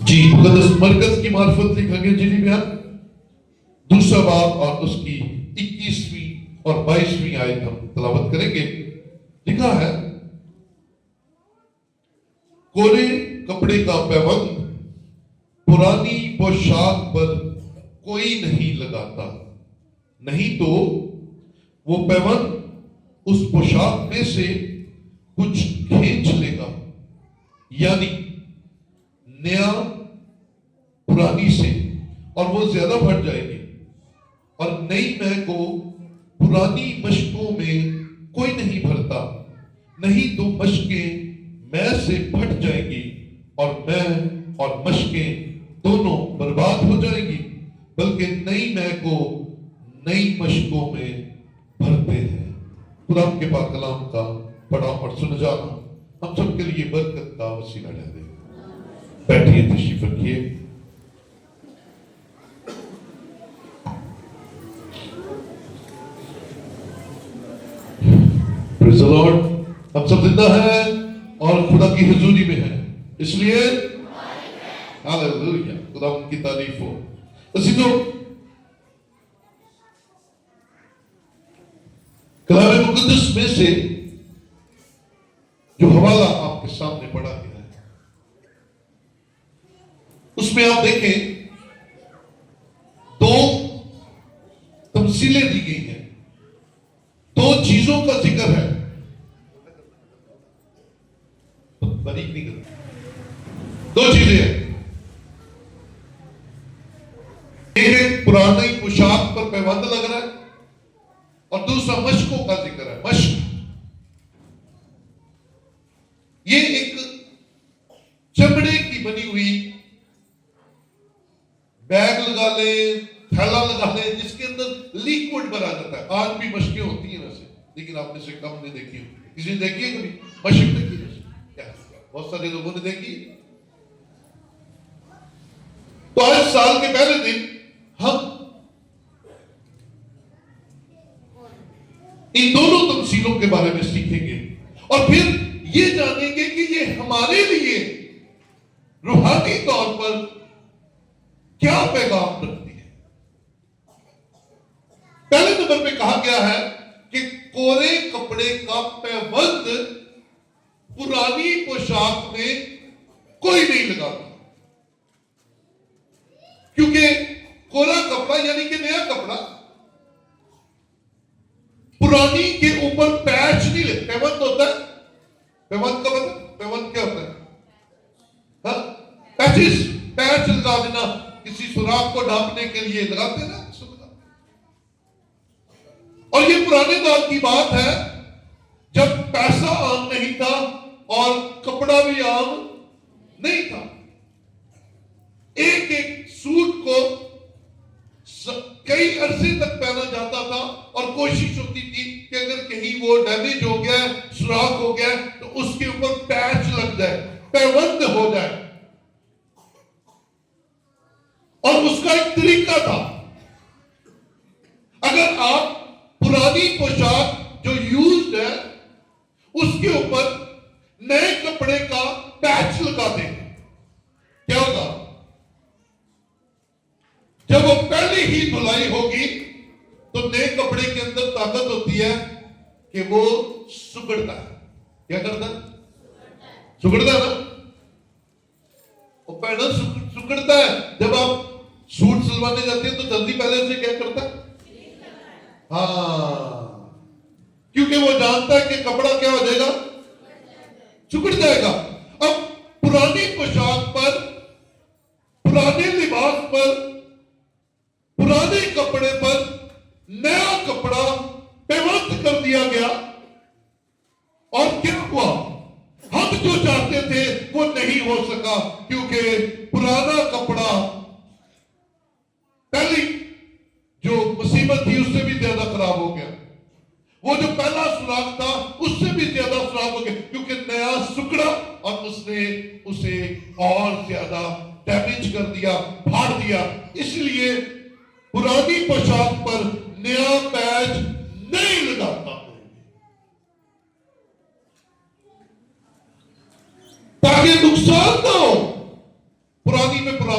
جی مقدس مرکز کی معرفت لکھا گیا جی بیان دوسرا باب اور اس کی 21ویں اور 22ویں آیت ہم تلاوت کریں گے. لکھا ہے کولے کپڑے کا پیوند پرانی پوشاک پر کوئی نہیں لگاتا، نہیں تو وہ پیوند اس پوشاک میں سے کچھ کھینچ لے گا، یعنی نیا پرانی سے، اور وہ زیادہ بڑھ جائے گی. اور نئی مے کو پرانی مشکوں میں کوئی نہیں بھرتا، نہیں تو مشکیں مے سے پھٹ جائیں گی اور مے اور مشکیں دونوں برباد ہو جائیں گی، بلکہ نئی مے کو نئی مشکوں میں بھرتے ہیں. خدا کے پاک کلام کا پڑھا اور سن جانا ہم سب کے لیے برکت کا وسیلہ رہ دے. بیٹھیے، تشریف رکھیے. پریز دی لارڈ. ہم سب زندہ ہیں اور خدا کی حضوری میں ہیں، اس لیے ہاللویا، خدا ان کی تعریف ہو. اسی تو کلام مقدس میں سے جو حوالہ آپ کے سامنے پڑھا گیا ہے، اس میں آپ دیکھیں دو تمثیلیں دی گئی ہیں، دو چیزوں کا ذکر ہے. باریک نہیں کرتا، دو چیزیں ہیں. ایک پرانی پوشاک پر پیوند لگ رہا ہے اور دوسرا مشکوں کا ذکر ہے. مشک یہ ایک چمڑے کی بنی ہوئی بیگ لگا لیں، تھیلا لگا لیں، جس کے اندر لیکوڈ بھرا جاتا ہے. آج بھی مشکیں ہوتی ہیں ویسے، لیکن آپ نے سے کم نے دیکھی. کسی نے دیکھی ہے کبھی مشک؟ دیکھی ہے بہت سارے لوگوں نے دیکھی. تو آج سال کے پہلے دن ہم ان دونوں تمثیلوں کے بارے میں سیکھیں گے اور پھر یہ جانیں گے کہ یہ ہمارے لیے روحانی طور پر کیا پیغام رکھتی ہے. پہلے نمبر پہ کہا گیا ہے کہ کورے کپڑے کا پیوند پرانی پوشاک میں کوئی نہیں لگاتا، کیونکہ کورا کپڑا یعنی کہ نیا کپڑا پرانی کے اوپر پیچ نہیں لے. پیوند ہوتا ہے، پیوند کا مطلب، پیوند کیا ہوتا ہے؟ پیچز، پیچ لگا دینا، کسی سوراخ کو ڈھانپنے کے لیے لگاتے نا. اور یہ پرانے دور کی بات ہے جب پیسہ عام نہیں تھا اور کپڑا بھی عام نہیں تھا. ایک ایک سوٹ کو کئی عرصے تک پہنا جاتا تھا اور کوشش ہوتی تھی کہ اگر کہیں وہ ڈیمیج ہو گیا، سوراخ ہو گیا، تو اس کے اوپر پیچ لگ جائے، پیوند ہو جائے. اور اس کا ایک طریقہ تھا. اگر آپ پرانی پوشاک جو یوزڈ ہے اس کے اوپر نئے کپڑے کا پیچ لگا دیں، کیا ہوگا؟ جب وہ پہلی ہی دھلائی ہوگی تو نئے کپڑے کے اندر طاقت ہوتی ہے کہ وہ سکڑتا ہے. کیا کرتا ہے؟ سکڑتا ہے نا. وہ پہنا سکڑتا ہے. جب آپ سوٹ سلوانے جاتے ہیں تو جلدی پہلے سے کیا کرتا ہے؟ ہاں، کیونکہ وہ جانتا ہے کہ کپڑا کیا ہو جائے گا؟ سکڑ جائے گا. اب پرانی پوشاک پر، پرانے لباس پر، پرانے کپڑے پر نیا کپڑا پیوند کر دیا گیا اور کیا ہوا؟ ہم جو چاہتے تھے وہ نہیں ہو سکا، کیونکہ پرانا کپڑا پہلی جو مصیبت تھی اس سے بھی زیادہ خراب ہو گیا. وہ جو پہلا سوراخ تھا اس سے بھی زیادہ خراب ہو گیا، کیونکہ نیا سکڑا اور اس نے اسے اور زیادہ ڈیمیج کر دیا، پھاڑ دیا. اس لیے پرانی پوشاک پر نیا پیچ نہیں لگاتا تاکہ نقصان نہ ہو. پرانی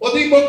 ਉਹਦੀ ਮੁੱਕ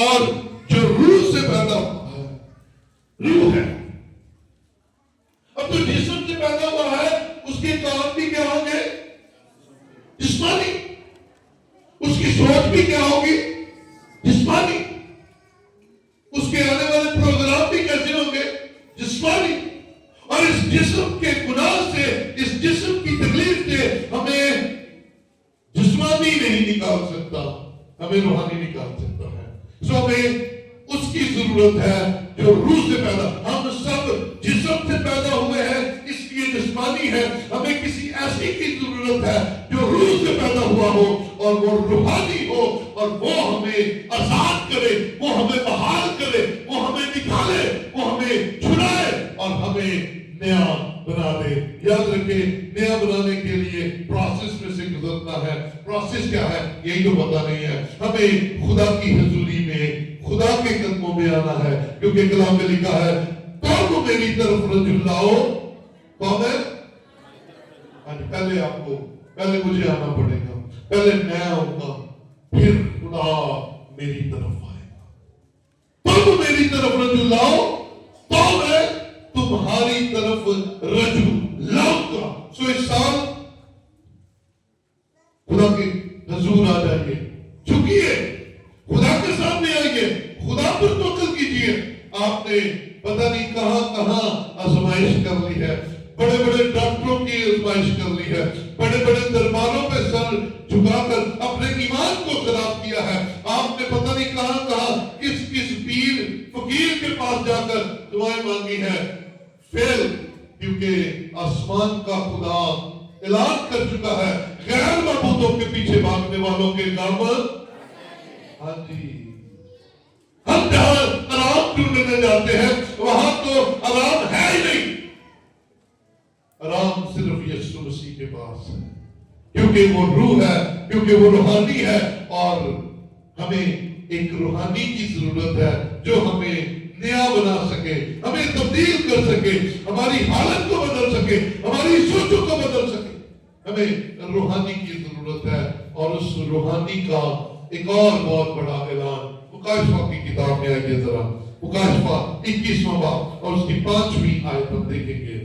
اور جو روح سے پیدا ہوا ہے روح ہے. اب جو جسم سے پیدا ہوا ہے اس کے کام بھی کیا ہوں گے؟ جسمانی. اس کی سوچ بھی کیا ہوگی؟ جسمانی. اس کے آنے والے پروگرام بھی کیسے ہوں گے؟ جسمانی. اور اس جسم کے گناہ سے، اس جسم کی تکلیف سے ہمیں جسمانی نہیں نکال سکتا، ہمیں روحانی نکال سکتا ہے. سو ہمیں اس کی ضرورت ہے جو روح سے پیدا. ہم سب جسم سے پیدا ہوئے ہیں اس لیے جسمانی ہے. ہمیں کسی ایسی کی ضرورت ہے جو روح سے پیدا ہوا ہو اور وہ روحانی ہو، اور وہ ہمیں آزاد کرے، وہ ہمیں بحال کرے، وہ ہمیں نکالے، وہ ہمیں چھڑائے اور ہمیں نیا بنا دے. یاد رکھیں نیا بنانے کے لیے پروسیس میں سے گزرنا ہے. پروسیس کیا ہے یہی تو پتا نہیں ہے. ہمیں خدا کی حضوری میں، خدا کے قدموں میں آنا ہے، کیونکہ کلام میں لکھا ہے تم میری طرف رجوع لاؤ. کون ہے؟ پہلے مجھے آنا پڑے گا، پہلے میں آؤں گا، پھر خدا میری طرف آئے گا. تم میری طرف رجوع لاؤ تو میں تمہاری طرف رجوع لاؤں گا. سو اس سال خدا کے حضور آ جائیے، جھکیے، خدا کے سامنے آئیے، خدا پر توکل کیجیے. آپ نے پتہ نہیں کہاں کہاں آزمائش کر لی ہے، بڑے بڑے ڈاکٹروں کی آزمائش کر لی ہے، بڑے بڑے درباروں پہ سر جھکا کر اپنے ایمان کو خراب کیا ہے. آپ نے پتہ نہیں کہاں کہاں کس پیر فقیر کے پاس جا کر دعائیں مانگی ہے. فیل، کیونکہ آسمان کا خدا اعلان کر چکا ہے غیر معبودوں کے پیچھے بھاگنے والوں کے کام. ہاں جی، ہم جہاں آرام ڈھونڈنے جاتے ہیں وہاں تو آرام ہے ہی نہیں. آرام صرف یسوع مسیح کے پاس ہے، کیونکہ وہ روح ہے، کیونکہ وہ روحانی ہے. اور ہمیں ایک روحانی کی ضرورت ہے جو ہمیں نیا بنا سکے، ہمیں تبدیل کر سکے، ہماری حالت کو بدل سکے، ہماری سوچوں کو بدل سکے. ہمیں روحانی کی ضرورت ہے. اور اس روحانی کا ایک اور بہت بڑا اعلان مکاشفہ کی کتاب میں آئیے ذرا. مکاشفہ 21واں باب اور اس کی 5ویں آیت ہم دیکھیں گے.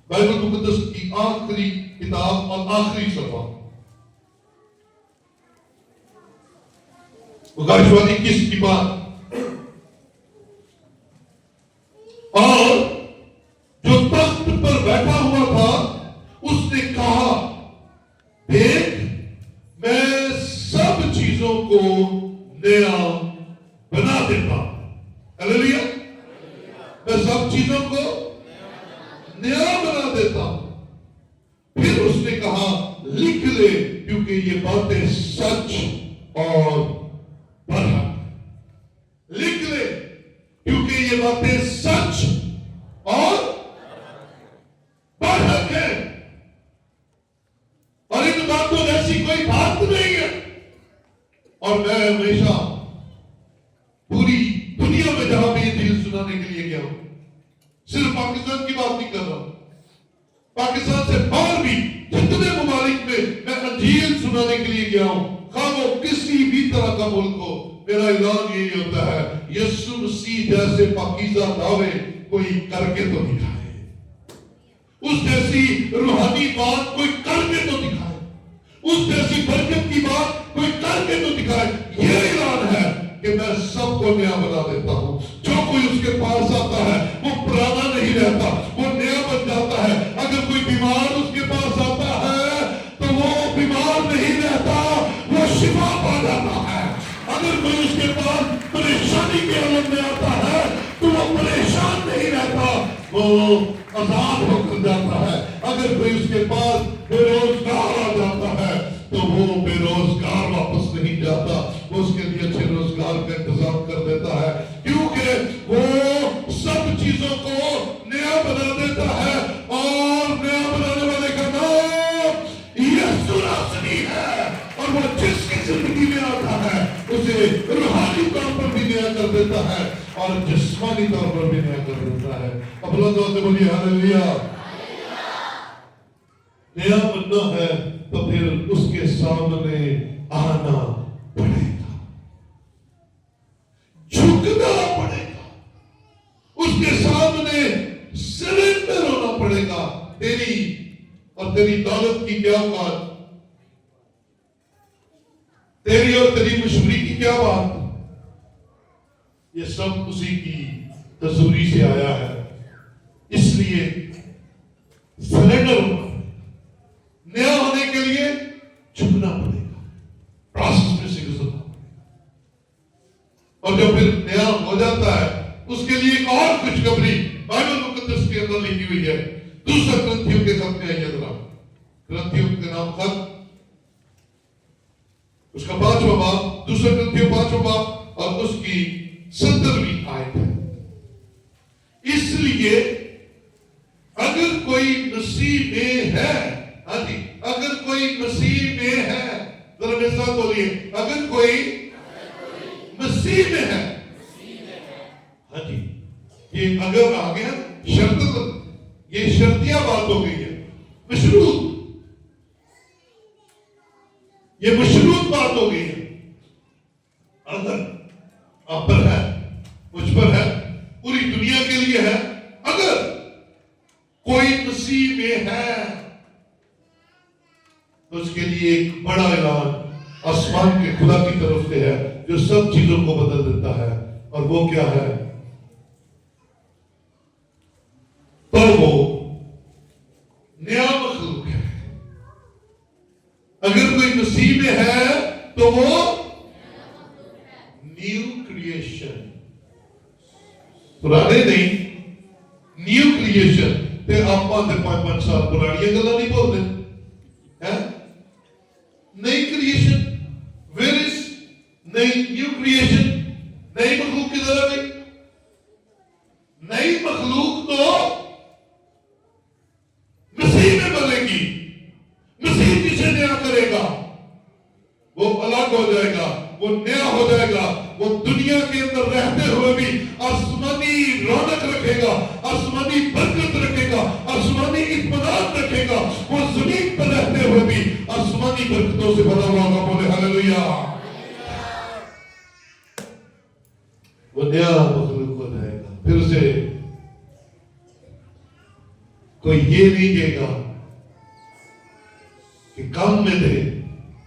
بائبل مقدس کی آخری کتاب اور آخری صفحہ مکاشفہ 21 کی بات. اور جو تخت پر بیٹھا ہوا تھا اس نے کہا دیکھ میں سب چیزوں کو نیا بنا دیتا ہوں. ہلیلویا. میں سب چیزوں کو نیا بنا دیتا ہوں. پھر اس نے کہا لکھ لے کیونکہ یہ باتیں سچ اور برحق. لکھ لے کیونکہ یہ باتیں سچ اور برحق ہے. اور ان باتوں جیسی کوئی بات نہیں ہے. اور میں ہمیشہ پوری دنیا میں جہاں بھی انجیل سنانے کے لیے گیا ہوں، صرف پاکستان کی بات نہیں کر رہا ہوں، پاکستان سے باہر بھی جتنے ممالک میں انجیل سنانے کے لیے گیا ہوں، خواہ وہ کسی بھی طرح کا ملک ہو، میرا اعلان یہی ہوتا ہے یسوع مسیح جیسے پاکیزہ دعوے کوئی کر کے تو دکھائے، اس جیسی روحانی بات کوئی کر کے تو دکھائے، اس جیسی برکت کی بات کوئی کر کے تو دکھائے. یہ اعلان ہے کہ میں سب کو نیا بنا دیتا ہوں. جو کوئی اس کے پاس آتا ہے وہ پرانا نہیں رہتا، وہ نیا بن جاتا ہے. اگر کوئی بیمار اس کے پاس آتا ہے تو وہ بیمار نہیں رہتا، وہ شفا پا جاتا ہے. اگر کوئی اس کے پاس پریشانی کے عالم میں آتا ہے تو وہ پریشان نہیں رہتا، وہ آزاد ہو کر جاتا ہے. اگر کوئی اس کے پاس بے روزگار آ جاتا ہے تو وہ بے روزگار واپس نہیں جاتا، وہ اس کے لیے اچھے روزگار کا انتظام کر دیتا ہے، کیونکہ وہ سب چیزوں کو نیا بنا دیتا ہے. اور نیا بنانے والے کا نام یسوع ناصری ہے. اور وہ جس کی زندگی میں آتا ہے اسے روحانی طور پر بھی نیا کر دیتا ہے اور جسمانی طور پر بھی نیا کر دیتا ہے. اپنا دعا سے بولیے ہاللویا. نیا بننا ہے تو پھر اس کے سامنے آنا پڑے گا. تیری اور تیری دولت کی کیا اوقات، تیری اور تیری مشہوری کی کیا بات، یہ سب اسی کی تزوری سے آیا ہے. اس لیے سرنڈر ہونا، نیا ہونے کے لیے جھکنا پڑے گا، پروسیس میں سے گزرنا. اور جب پھر نیا ہو جاتا ہے اس کے لیے ایک اور خوشخبری بائبل مقدس کے اندر لکھی ہوئی ہے. دوسرا کرنتھیوں کے خط میں آئیے ذرا، کرنتھیوں کے نام خط اس کا 5واں باب، دوسرا کرنتھیوں 5واں باب اور اس کی 17ویں آیت ہے. اس لیے اگر کوئی مسیح میں ہے، ہاں جی، اگر کوئی مسیح میں ہے، ذرا میرے ساتھ بولیے، اگر کوئی مسیح میں ہے. ہاں جی، یہ اگر آ گیا شرط، یہ شرطیہ بات ہو گئی ہے، مشروط، یہ مشروط بات ہو گئی ہے. اگر آپ پر ہے، مجھ پر ہے، پوری دنیا کے لیے ہے، اگر کوئی مسیح میں ہے تو اس کے لیے ایک بڑا اعلان آسمان کے خدا کی طرف سے ہے جو سب چیزوں کو بدل دیتا ہے. اور وہ کیا ہے؟ تو وہ نیا مخلوق ہے. اگر کوئی مسیح میں ہے تو وہ نیو کریشن، پرانے نہیں، نیو کریشن. تے آپ 5 سال پرانی گلا نہیں بولتے ہیں. نئی کریشن، ویئر از نئی نیو کریشن؟ نئی مخلوق کی ذرا نہیں. نئی مخلوق تو مسیح میں بنے گی. مسیح جسے نیا کرے گا وہ الگ ہو جائے گا، وہ نیا ہو جائے گا. وہ دنیا کے اندر رہتے ہوئے بھی آسمانی رونق رکھے گا، آسمانی برکت رکھے گا، آسمانی اطمینان رکھے گا. وہ زمین پر رہتے ہوئے بھی آسمانی برکتوں سے بھرا ہوا ہوگا. بولے ہلیلویا. وہ نیا مخلوق ہو جائے گا. پھر اسے کوئی یہ نہیں کہے گا کہ کام میں دے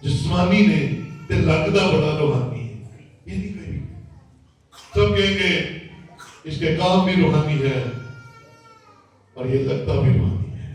جسمانی نے تے لگتا بڑا روحانی ہے. یہ نہیں کہیں گے. سب کہیں گے اس کے کام بھی روحانی ہے اور یہ لگتا بھی روحانی ہے.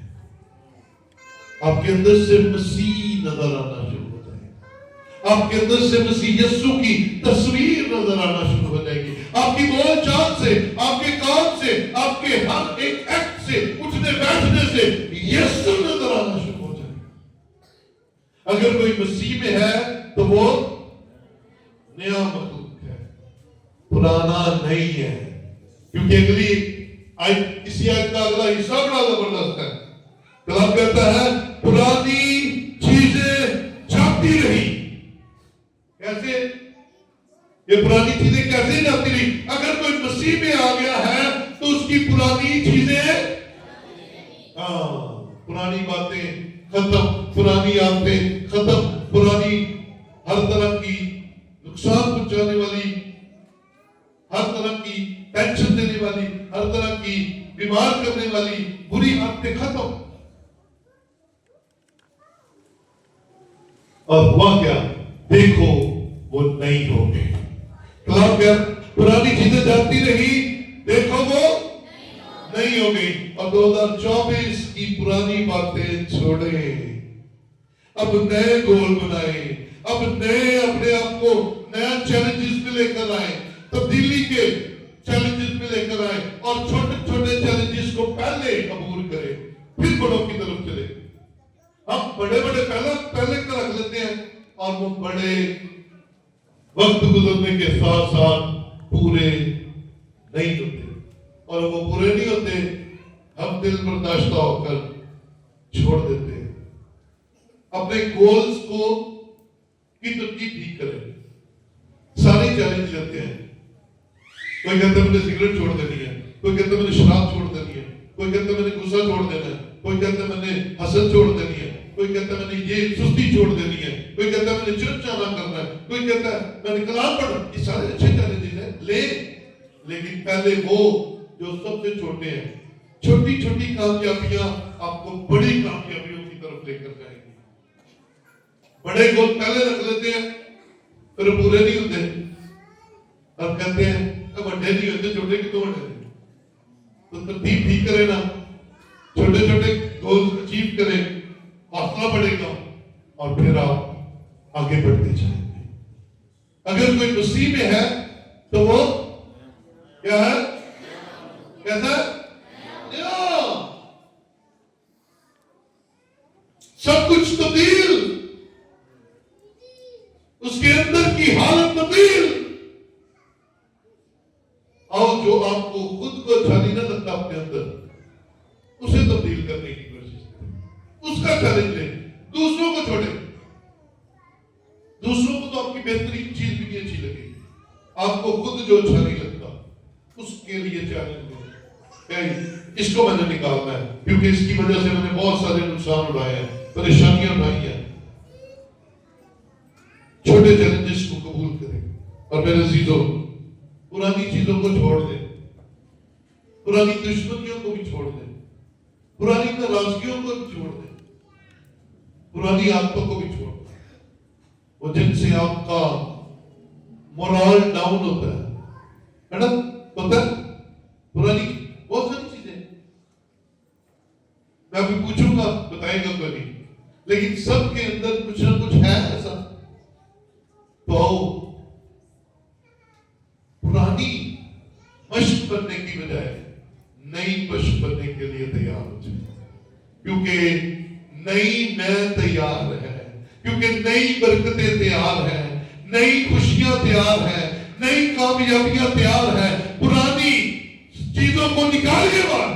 آپ کے اندر سے مسیح نظر آنا شروع ہو جائے گا. آپ کے اندر سے مسیح یسوع کی تصویر نظر آنا شروع ہو جائے گی. آپ کی بول چال سے، آپ کے کام سے، آپ کے ہر ایک ایکٹ سے، اٹھنے بیٹھنے سے یسوع نظر آنا شروع ہو جائے گا. اگر کوئی مسیح میں ہے تو وہ نیا مخلوق ہے، پرانا نہیں ہے. کیونکہ اگلی اسی آیت کا اگلا حصہ بڑا زبردست ہے. کلام کہتا ہے پرانی چیزیں جاتی رہی. کیسے؟ یہ پرانی چیزیں کیسے جاتی رہی؟ اگر کوئی مسیح میں آ گیا ہے تو اس کی پرانی چیزیں، پرانی باتیں ختم، پرانی عادتیں ختم، پرانی ہر طرح کی نقصان پہنچانے والی، ہر طرح کی ٹینشن دینے والی، ہر طرح کی بیمار کرنے والی بری عادتیں ختم. اور ہوا کیا؟ دیکھو وہ نئی ہو گئی. کلام کیا؟ پرانی چیزیں جاتی رہی، دیکھو وہ نئی ہو گئی. اور 2024 کی پرانی باتیں چھوڑے، اب نئے گول بنائے، اب نئے اپنے آپ کو نیا چیلنجز پہ لے کر آئے، تبدیلی کے چیلنجز پہ لے کر آئے. اور چھوٹے چھوٹے چیلنجز کو پہلے عبور کرے، پھر بڑوں کی طرف چلے. ہم بڑے بڑے پہلے کا رکھ لیتے ہیں اور وہ بڑے وقت گزرنے کے ساتھ ساتھ پورے نہیں ہوتے. اور وہ پورے نہیں ہوتے، ہم دل برداشتہ ہو کر چھوڑ دیتے ہیں. اپنے گولز کو کی ترتیب ٹھیک کریں. سارے چیلنج لیتے ہیں. کوئی کہتا ہے میں نے سگریٹ چھوڑ دینی ہے، کوئی کہتا ہے میں نے شراب چھوڑ دینی ہے، کوئی کہتا ہے میں نے غصہ چھوڑ دینا ہے، کوئی کہتا ہے میں نے حسد چھوڑ دینی ہے، کوئی کہتا ہے میں نے یہ سستی چھوڑ دینی ہے، کوئی کہتا ہے میں نے چرچانا کرنا ہے، کوئی کہتا ہے میں نے کلام پڑھنا. یہ سارے اچھے چیلنجز ہیں، لیکن پہلے وہ جو سب سے چھوٹے ہیں چھوٹی چھوٹی کامیابیاں آپ کو بڑی کامیابیوں کی طرف لے کر جائیں گی. بڑے گول پہلے رکھ لیتے ہیں پھر پورے نہیں ہوتے اور کہتے ہیں بڑے نہیں ہوتے چھوٹے کتوں بڑے. تو ترتیب ٹھیک کرے نا, چھوٹے چھوٹے گول اچیو کریں, حوصلہ بڑھے گا اور پھر آپ آگے بڑھتے جائیں گے. اگر کوئی مسیح میں ہے تو وہ کیا ہے, کیسا ہے, سب کچھ تبدیل, اس کے اندر کی حالت تبدیل. اور جو آپ کو خود کو اچھا نہیں نہ لگتا اپنے اندر, اسے تبدیل کرنے کی کوشش کریں, اس کا چیلنج لیں, دوسروں کو چھوڑیں. دوسروں کو تو آپ کی بہترین چیز بھی نہیں اچھی لگے گی, آپ کو خود جو اچھا نہیں لگتا اس کے لیے چیلنج لیں. اس کو میں نے نکالنا ہے کیونکہ اس کی وجہ سے میں نے بہت سارے نقصان اٹھائے ہیں, پریشانیاں اٹھائی ہیں. چھوٹے چیلنجز کو قبول کریں اور میرے عزیزوں پرانی چیزوں کو چھوڑ دیں, پرانی دشمنیوں کو بھی چھوڑ دیں, پرانی ناراضگیوں کو بھی چھوڑ دیں, پرانی عادتوں کو بھی چھوڑ دیں, وہ جن سے آپ کا مورال ڈاؤن ہوتا ہے نا, ہوتا ہے پرانی بہت ساری چیزیں. میں ابھی پوچھوں گا بتائیں گا کوئی نہیں, لیکن سب کے اندر کچھ نہ کچھ ہے ایسا. تو آؤ پرانی مشق بننے کی بجائے نئی مشق بننے کے لیے تیار ہو جائے, کیونکہ نئی میں تیار ہے, کیونکہ نئی برکتیں تیار ہیں, نئی خوشیاں تیار ہیں, نئی کامیابیاں تیار ہیں. پرانی چیزوں کو نکالیے باہر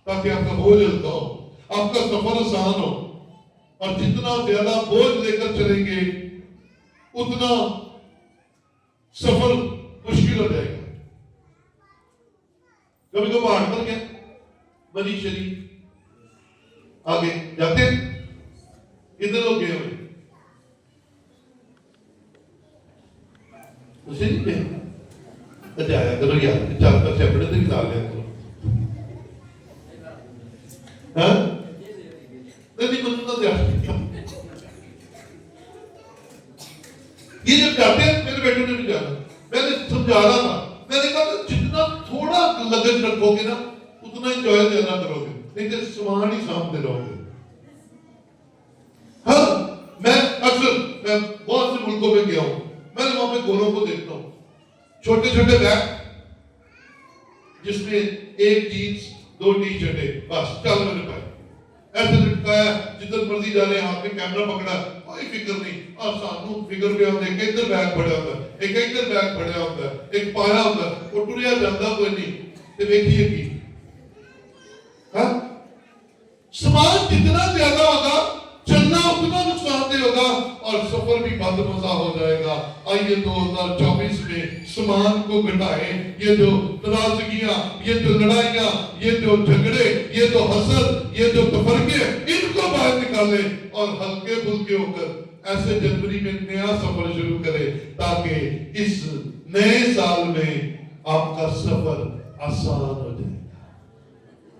تاکہ آپ کا بوجھ ہلکا ہو, آپ کا سفر آسان ہو. اور جتنا زیادہ بوجھ لے کر چلیں گے اتنا سفر مشکل ہو جائے گا. کبھی تو پہاڑ پر گئے بنی شریف آگے جاتے کتنے لوگ گئے ہوئے, اسے نہیں گئے, جایا کرو یار, 4 چپڑے تو نکال لیا کرو. نہیں بنتا یہ جب جاتے ہیں, میرے بیٹوں نے بھی جانا, میں نے سمجھا رہا تھا, میں نے کہا جتنا تھوڑا لگن رکھو گے نا اتنا انجوائے زیادہ کرو گے, نہیں تو سامان ہی سامنے رہو گے. ہاں میں اکثر بہت سے ملکوں میں گیا ہوں, میں نے وہاں پہ گوروں کو دیکھتا ہوں, چھوٹے چھوٹے بیگ جس میں ایک جینس 2 ٹی شرٹیں بس, چل میرے پاس ایسے لٹکایا, جدھر مرضی جا رہے ہیں, ہاتھ میں کیمرہ پکڑا, کوئی فکر نہیں. اور سانو فکر پہ ہوتا ہے, ایک ادھر بیگ پڑیا ہوتا ہے, ایک ادھر بیگ پڑیا ہوتا ہے, ایک پایا ہوتا ہے, وہ ٹریا جاتا کوئی نہیں. تو ویکھیے کی سامان جتنا زیادہ ہوگا چلنا اتنا نقصان دہ ہوگا اور سفر بھی بد مزہ ہو جائے گا. آئیے 2024 میں سامان کو گھٹائیں. یہ جو ناراضگیاں, یہ جو لڑائیاں, یہ جو جھگڑے, یہ جو حسد, یہ جو تفرقے, ان کو باہر نکالیں اور ہلکے پھلکے ہو کر ایسے جنوری میں نیا سفر شروع کریں تاکہ اس نئے سال میں آپ کا سفر آسان ہو جائے.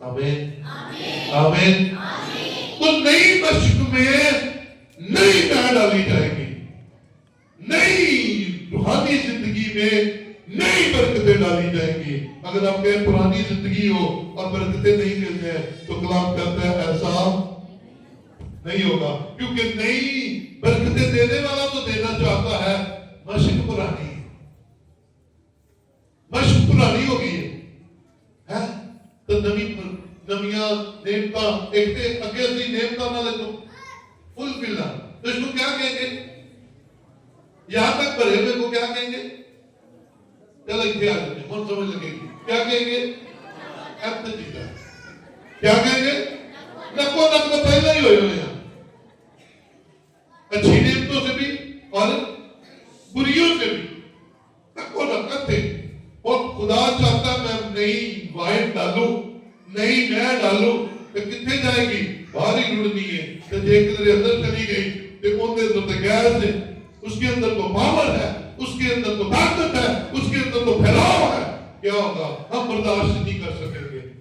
آمین آمین. تو نئی مشق میں نئی میں ڈالی جائے گی, نئی روحانی زندگی میں نئی برکتیں ڈالی جائیں گی. اگر آپ کے پرانی زندگی ہو اور برکتیں نہیں ملتے ہیں تو کلام کہتا ہے ایسا نہیں ہوگا, کیونکہ نئی برکتیں دینے والا تو دینا چاہتا ہے, مشق پرانی, مشق پرانی ہو گئی ہے. تو نمیاں نعمتاں ایک تے اگے اسی نعمتاں نہ لے تو فل فل نہ, تو اس کو کیا کہیں گے, یہاں تک بھرے ہوئے کو کیا کہیں گے, چلو اتنے آ جاتے ہیں, کون سمجھ لگے گی, کیا کہیں گے, افتتیدہ, کیا کہیں گے, نکو نکو پہلے ہی ہوئے ہوئے ہیں, اچھی نعمتوں سے بھی اور بریوں سے بھی نکو نکو تھے. اور خدا چاہتا میں نئی وائن ڈالوں, نئی میں ڈالوں, تو کتنے جائے گی, باہر ہی ڈھونڈنی ہے. تو ایک در اندر چلی گئی تو اندر تو گیس ہے, اس کے اندر تو پاور ہے, اس کے اندر تو طاقت ہے, اس کے اندر تو پھیلاؤ ہے. کیا ہوگا, ہم برداشت نہیں کر سکیں گے.